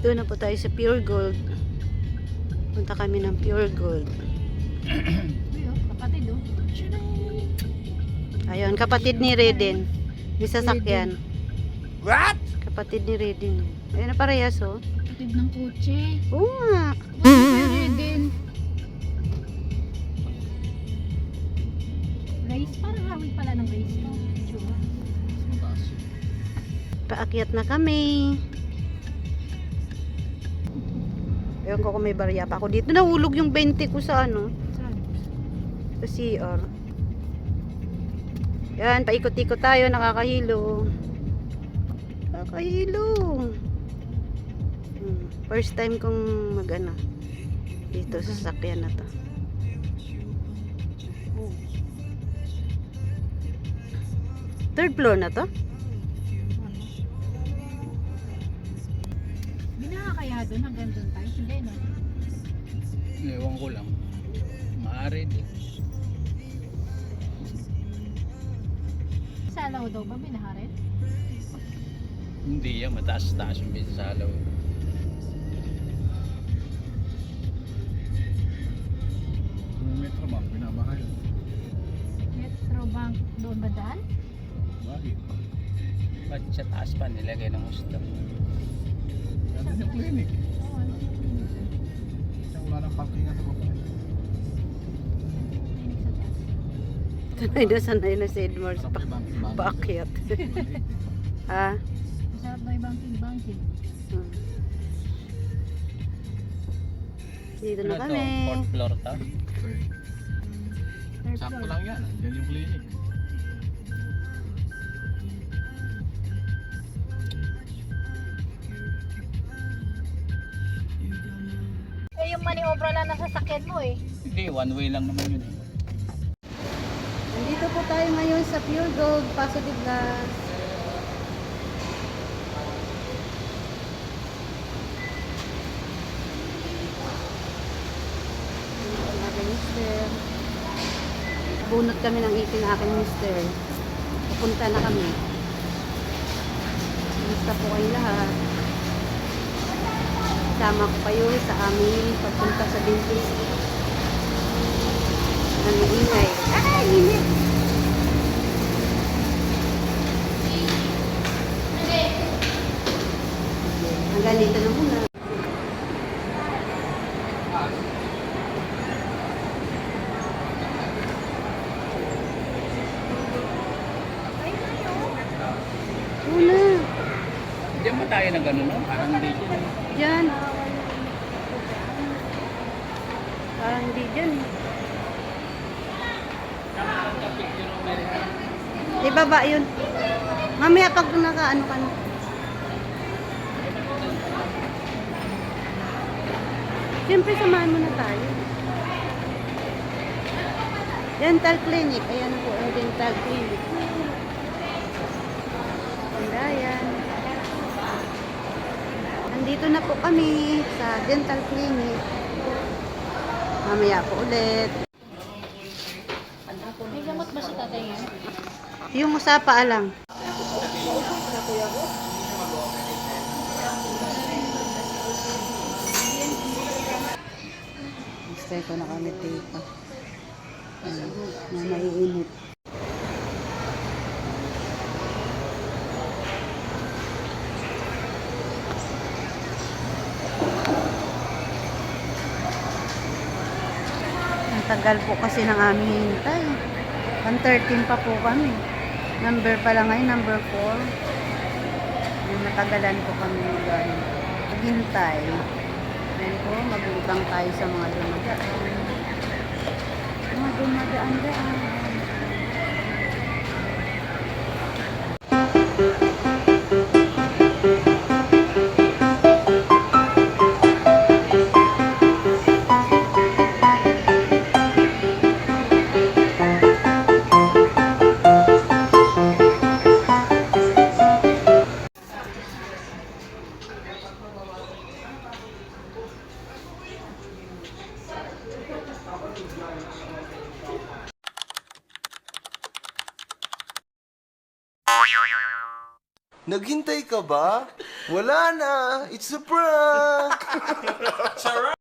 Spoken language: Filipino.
Dito na po tayo sa Pure Gold. Punta kami ng Pure Gold. Kapatid oh. Ayun, kapatid ni Reden. May sasakyan. What? Kapatid ni Reden. Ayun na parehas oh. Kapatid ng kotse. Oo nga. Din. Race, parang hawig pala ng race to. Sure. Paakyat na kami. Ewan ko kung may barya pa ako dito. Nahulog yung 20 ko sa ano. Sa CR. Yan, paikot-ikot tayo. Nakakahilo. Nakakahilo. First time kong mag-ano. Dito sa sasakyan na to. Third floor na to? Binaha kaya doon hanggang doon tayo? Hindi no? Ewan ko lang. Maaari din. Sa alaw daw ba binaha rin? Hindi yan. Mataas-taas yung bisa sa alaw. Metro ba? Binabaha yun. Metro Bank doon ba daan? Bakit? Ba't sa taas pa nilagay ng gusto? Yan din yung clinic. Oo, ano? Yung wala ng parkingan sa baba. Clinic sa taas. Sanay na si Edmar sa Sarap yung banking. paakyat. Ha? Masarap daw yung banking. Dito na Ano to? kami. Fourth floor to? Third Sakto floor. lang yan. Yan yung clinic. Eh yung maniobra lang ng sasakyan mo eh. Hindi, one way lang naman yun. Nandito po tayo ngayon sa Pure Gold, Paso de Blas. Dito ang aking mister. Bunot kami ng ipin ng aking mister. Pupunta na kami. Basta po kayo lahat. Sama ko kayo sa aming pagpunta sa dentist. Ang ingay. Ay, init! Hanggang dito na muna. Una. Diyan ba tayo na gano'n, no? Parang hindi dyan. Diyan. Parang hindi dyan. Ibaba yun. Mamaya pag nakaano ka na. Siyempre samahan mo na tayo. Dental clinic. Ayan po ang dental clinic. Ayan. Nandito na po kami sa dental clinic. Mamaya po ulit. May gamot ba sa tatay yan? Yung usapa lang. Gusto ko na kami tita. Na maiinit. Ang tagal po kasi ng aming hintay. 1:13 pa po kami. Number pa lang ngayon, number 4. Yung matagalan po kami maghintay. Then po, maglibang tayo sa mga dumadaan. Mga dumadaan-daan. Naghintay ka ba? Wala na. It's a prank.